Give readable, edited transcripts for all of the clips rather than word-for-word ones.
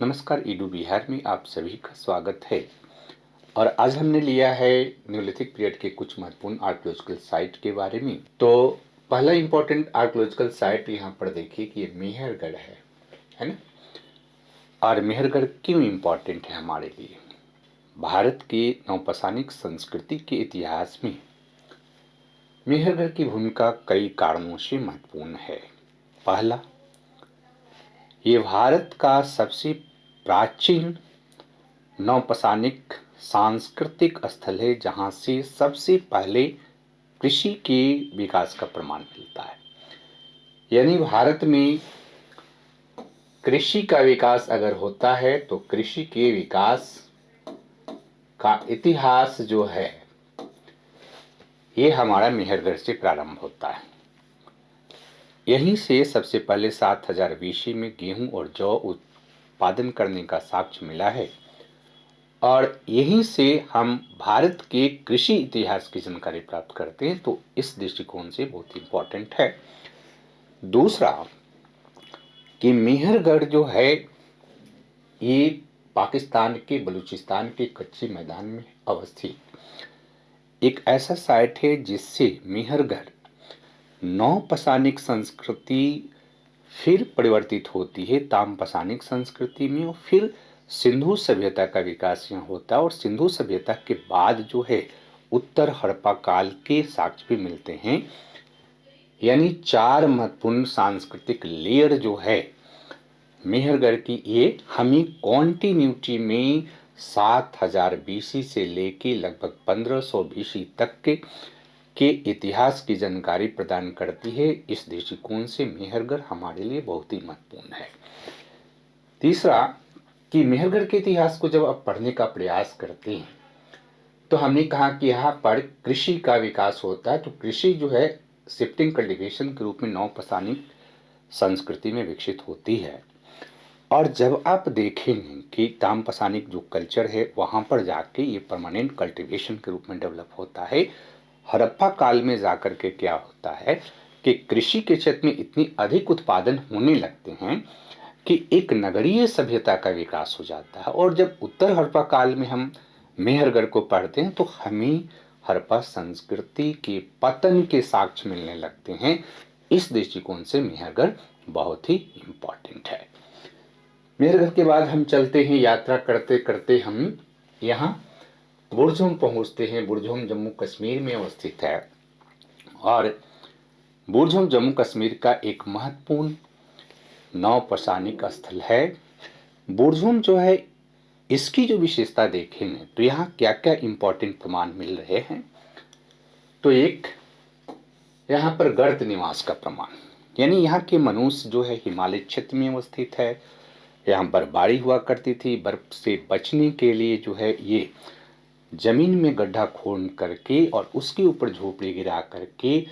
नमस्कार। ईडू बिहार में आप सभी का स्वागत है। और आज हमने लिया है न्योलिथिक पीरियड के कुछ महत्वपूर्ण आर्कियोलॉजिकल साइट के बारे में। तो पहला इंपॉर्टेंट आर्कियोलॉजिकल साइट यहाँ पर देखिए कि ये मेहरगढ़ है ना। और मेहरगढ़ क्यों इम्पोर्टेंट है हमारे लिए? भारत के नवपाषाणिक संस्कृति के इतिहास में मेहरगढ़ की भूमिका कई कारणों से महत्वपूर्ण है। पहला, ये भारत का सबसे प्राचीन नवपाषाणिक सांस्कृतिक स्थल है जहां से सबसे पहले कृषि के विकास का प्रमाण मिलता है। यानी भारत में कृषि का विकास अगर होता है तो कृषि के विकास का इतिहास जो है ये हमारा मेहरगढ़ से प्रारंभ होता है। यहीं से सबसे पहले 7000 बीसी में गेहूं और जौ उत्पादन करने का साक्ष्य मिला है और यहीं से हम भारत के कृषि इतिहास की जानकारी प्राप्त करते हैं। तो इस दृष्टिकोण से बहुत इंपॉर्टेंट है। दूसरा कि मेहरगढ़ जो है ये पाकिस्तान के बलूचिस्तान के कच्चे मैदान में अवस्थित एक ऐसा साइट है जिससे मेहरगढ़ नवपाषाणिक संस्कृति फिर परिवर्तित होती है ताम्रपाषाणिक संस्कृति में और फिर सिंधु सभ्यता का विकास यहाँ होता है। और सिंधु सभ्यता के बाद जो है उत्तर हड़प्पा काल के साक्ष्य भी मिलते हैं। यानी 4 महत्वपूर्ण सांस्कृतिक लेयर जो है मेहरगढ़ की ये हमें कॉन्टिन्यूटी में 7000 बीसी से लेके लगभग 1500 बीसी तक के इतिहास की जानकारी प्रदान करती है। इस दृष्टिकोण से मेहरगढ़ हमारे लिए बहुत ही महत्वपूर्ण है। तीसरा कि मेहरगढ़ के इतिहास को जब आप पढ़ने का प्रयास करते हैं तो हमने कहा कि यहाँ पर कृषि का विकास होता है। तो कृषि जो है शिफ्टिंग कल्टीवेशन के रूप में नवपाषाणिक संस्कृति में विकसित होती है। और जब आप देखेंगे कि ताम्रपाषाणिक जो कल्चर है वहाँ पर जाके ये परमानेंट कल्टीवेशन के रूप में डेवलप होता है। हड़प्पा काल में जाकर के क्या होता है कि कृषि के क्षेत्र में इतनी अधिक उत्पादन होने लगते हैं कि एक नगरीय सभ्यता का विकास हो जाता है। और जब उत्तर हड़प्पा काल में हम मेहरगढ़ को पढ़ते हैं तो हमें हड़प्पा संस्कृति के पतन के साक्ष्य मिलने लगते हैं। इस दृष्टिकोण से मेहरगढ़ बहुत ही इम्पोर्टेंट है। मेहरगढ़ के बाद हम चलते हैं, यात्रा करते करते हम यहाँ बुरजोम पहुँचते हैं। बुरजोम जम्मू कश्मीर में अवस्थित है और बुरजोम जम्मू कश्मीर का एक महत्वपूर्ण नवपाषाणिक स्थल है। बुरजोम जो है इसकी जो विशेषता देखेंगे तो यहाँ क्या क्या इंपॉर्टेंट प्रमाण मिल रहे हैं। तो एक, यहाँ पर गर्त निवास का प्रमाण, यानी यहाँ के मनुष्य जो है हिमालय क्षेत्र में अवस्थित है। यहाँ बर्फबारी हुआ करती थी। बर्फ से बचने के लिए जो है ये जमीन में गड्ढा खोद करके और उसके ऊपर झोपड़ी गिरा करके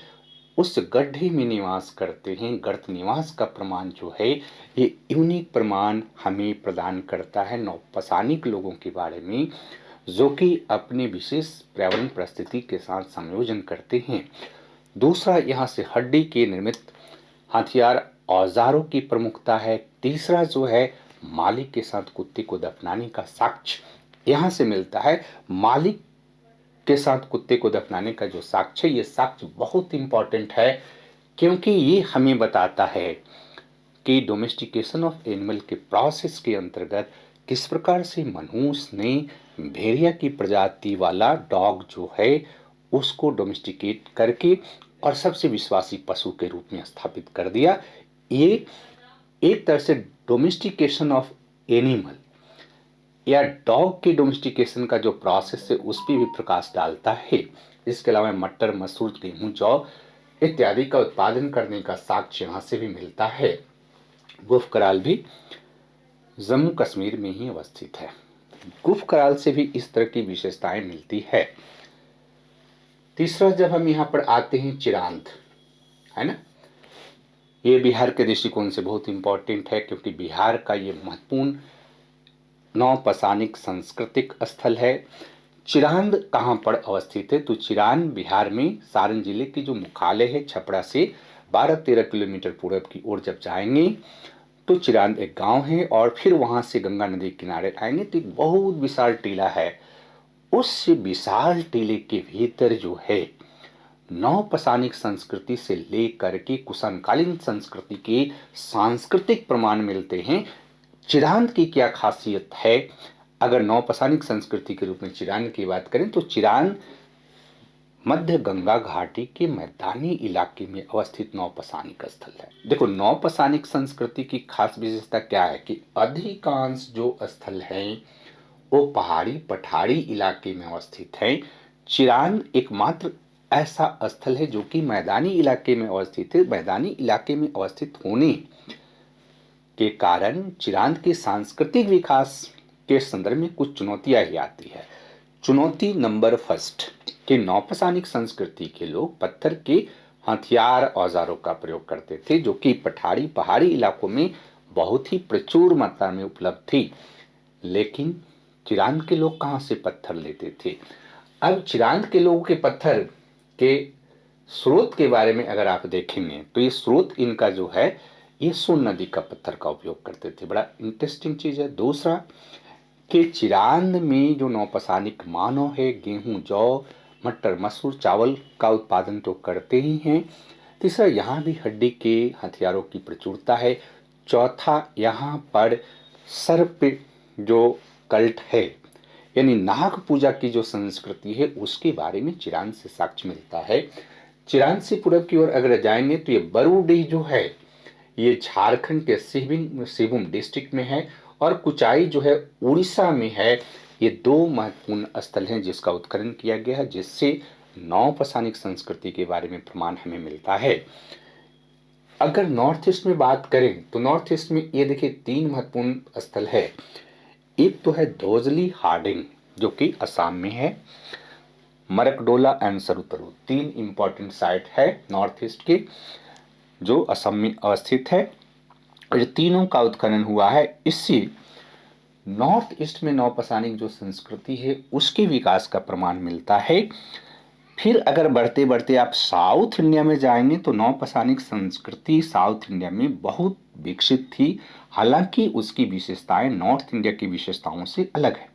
उस गड्ढे में निवास करते हैं। गर्त निवास का प्रमाण जो है ये यूनिक प्रमाण हमें प्रदान करता है नवपाषाणिक लोगों के बारे में जो कि अपने विशेष पर्यावरण परिस्थिति के साथ संयोजन करते हैं। दूसरा, यहाँ से हड्डी के निर्मित हथियार औजारों की प्रमुखता है। तीसरा जो है मालिक के साथ कुत्ते को दफनाने का साक्ष्य यहाँ से मिलता है। मालिक के साथ कुत्ते को दफनाने का जो साक्ष्य, ये साक्ष्य बहुत इंपॉर्टेंट है क्योंकि ये हमें बताता है कि डोमेस्टिकेशन ऑफ एनिमल के प्रोसेस के अंतर्गत किस प्रकार से मनुष्य ने भेड़िया की प्रजाति वाला डॉग जो है उसको डोमेस्टिकेट करके और सबसे विश्वासी पशु के रूप में स्थापित कर दिया। ये एक तरह से डोमेस्टिकेशन ऑफ एनिमल या डॉग के डोमेस्टिकेशन का जो प्रोसेस है उस पर भी प्रकाश डालता है। इसके अलावा मटर, मसूर, गेहूं, जौ इत्यादि का उत्पादन करने का साक्ष्य यहाँ से भी मिलता है। गुफ कराल भी जम्मू कश्मीर में ही अवस्थित है। गुफ कराल से भी इस तरह की विशेषताएं मिलती है। तीसरा, जब हम यहाँ पर आते हैं चिरांद, है ना, ये बिहार के दृष्टिकोण से बहुत इंपॉर्टेंट है क्योंकि बिहार का ये महत्वपूर्ण नवपाषाणिक सांस्कृतिक स्थल है। चिरांद कहाँ पर अवस्थित है? तो चिरांद बिहार में सारण जिले की जो मुख्यालय है छपरा से 12-13 किलोमीटर पूर्व की ओर जब जाएंगे तो चिरांद एक गांव है और फिर वहां से गंगा नदी किनारे आएंगे तो एक बहुत विशाल टीला है। उस विशाल टीले के भीतर जो है नौपसानिक संस्कृति से लेकर के कुषाणकालीन संस्कृति के सांस्कृतिक प्रमाण मिलते हैं। चिरांद की क्या खासियत है? अगर नौपसानिक संस्कृति के रूप में चिरांद की बात करें तो चिरांद मध्य गंगा घाटी के मैदानी इलाके में अवस्थित नौपसानिक स्थल है। देखो, नौपसानिक संस्कृति की खास विशेषता क्या है कि अधिकांश जो स्थल हैं वो पहाड़ी पठारी इलाके में अवस्थित है। चिरांद एकमात्र ऐसा स्थल है जो कि मैदानी इलाके में अवस्थित है। मैदानी इलाके में अवस्थित होने के कारण चिरांद के सांस्कृतिक विकास के संदर्भ में कुछ चुनौतियां ही आती है। चुनौती नंबर फर्स्ट कि नौपसानिक संस्कृति के लोग पत्थर के हथियार औजारों का प्रयोग करते थे जो कि पहाड़ी इलाकों में बहुत ही प्रचुर मात्रा में उपलब्ध थी। लेकिन चिरांद के लोग कहाँ से पत्थर लेते थे? अब चिरांद के लोगों के पत्थर के स्रोत के बारे में अगर आप देखेंगे तो ये स्रोत इनका जो है ये सोन नदी का पत्थर का उपयोग करते थे। बड़ा इंटरेस्टिंग चीज है। दूसरा कि चिरांद में जो नौपसानिक मानव है गेहूं जौ मटर मसूर चावल का उत्पादन तो करते ही हैं। तीसरा, यहाँ भी हड्डी के हथियारों की प्रचुरता है। चौथा, यहाँ पर सर्प जो कल्ट है यानी नाग पूजा की जो संस्कृति है उसके बारे में चिरांद से साक्ष्य मिलता है। चिरांद से पूरब की ओर अगर जाएंगे तो ये बरूडीह जो है ये झारखंड के सिंहभूम डिस्ट्रिक्ट में है और कुचाई जो है उड़ीसा में है। ये दो महत्वपूर्ण स्थल हैं जिसका उत्खनन किया गया है जिससे नौपसानिक संस्कृति के बारे में प्रमाण हमें मिलता है। अगर नॉर्थ ईस्ट में बात करें तो नॉर्थ ईस्ट में ये देखिए 3 महत्वपूर्ण स्थल है। एक तो है धोजली हार्डिंग जो कि असम में है, मरकडोला एंड सरुतरु 3 इंपॉर्टेंट साइट है नॉर्थ ईस्ट के जो असम में अवस्थित है। और तीनों का उत्खनन हुआ है। इससे नॉर्थ ईस्ट में नौपसानिक जो संस्कृति है उसके विकास का प्रमाण मिलता है। फिर अगर बढ़ते बढ़ते आप साउथ इंडिया में जाएंगे तो नौपसानिक संस्कृति साउथ इंडिया में बहुत विकसित थी। हालांकि उसकी विशेषताएं नॉर्थ इंडिया की विशेषताओं से अलग है।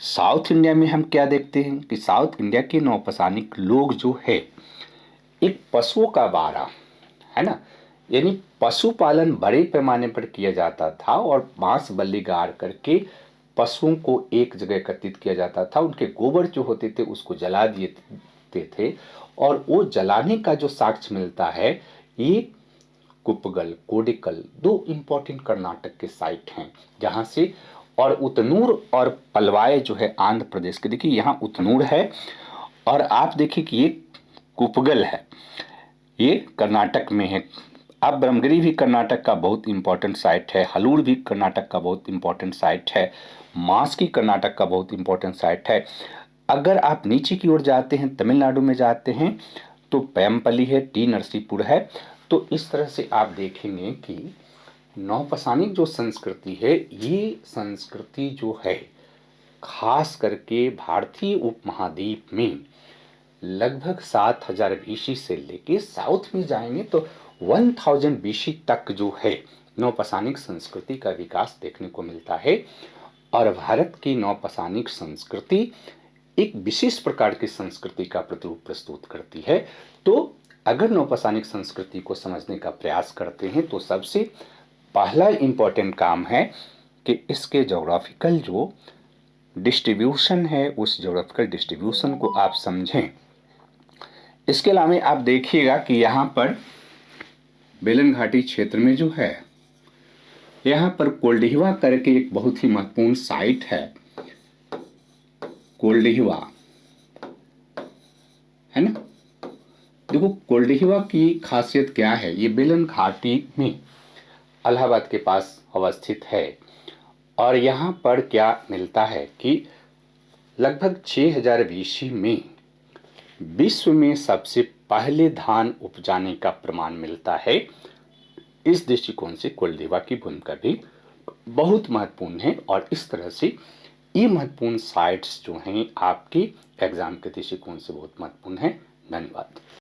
साउथ इंडिया में हम क्या देखते हैं कि साउथ इंडिया के नौपसानिक लोग जो है एक पशुओं का बारा है ना, यानी पशुपालन बड़े पैमाने पर किया जाता था और मांस बलि गाड़ करके पशुओं को एक जगह एकत्रित किया जाता था। उनके गोबर जो होते थे उसको जला देते थे और वो जलाने का जो साक्ष्य मिलता है ये कुपगल कोडिकल 2 इंपॉर्टेंट कर्नाटक के साइट हैं जहां से, और उतनूर और पलवाय जो है आंध्र प्रदेश के। देखिए यहाँ उतनूर है और आप देखिए कि ये कुपगल है, ये कर्नाटक में है। अब ब्रह्मगिरी भी कर्नाटक का बहुत इंपॉर्टेंट साइट है, हलूर भी कर्नाटक का बहुत इंपॉर्टेंट साइट है, मास्की कर्नाटक का बहुत इंपॉर्टेंट साइट है। अगर आप नीचे की ओर जाते हैं तमिलनाडु में जाते हैं तो पैमपली है, टी नरसीपुर है। तो इस तरह से आप देखेंगे कि नौपसानिक जो संस्कृति है ये संस्कृति जो है खास करके भारतीय उपमहाद्वीप में लगभग 7000 बीसी से लेके साउथ में जाएंगे तो 1000 बीसी तक जो है नौपसानिक संस्कृति का विकास देखने को मिलता है। और भारत की नौपसानिक संस्कृति एक विशेष प्रकार की संस्कृति का प्रतिरूप प्रस्तुत करती है। तो अगर नौपसानिक संस्कृति को समझने का प्रयास करते हैं तो सबसे पहला इंपॉर्टेंट काम है कि इसके ज्योग्राफिकल जो डिस्ट्रीब्यूशन है उस ज्योग्राफिकल डिस्ट्रीब्यूशन को आप समझें। इसके अलावा आप देखिएगा कि यहाँ पर बेलन घाटी क्षेत्र में जो है यहाँ पर कोल्डिहिवा करके एक बहुत ही महत्वपूर्ण साइट है, कोल्डिहिवा है ना। देखो कोल्डिहिवा की खासियत क्या है, ये बेलन घाटी में इलाहाबाद के पास अवस्थित है और यहाँ पर क्या मिलता है कि लगभग 6000 बीसी में विश्व में सबसे पहले धान उपजाने का प्रमाण मिलता है। इस दृष्टिकोण से कोल्डिहिवा की भूमिका भी बहुत महत्वपूर्ण है और इस तरह से ये महत्वपूर्ण साइट्स जो हैं आपके एग्जाम के दृष्टिकोण से बहुत महत्वपूर्ण है। धन्यवाद।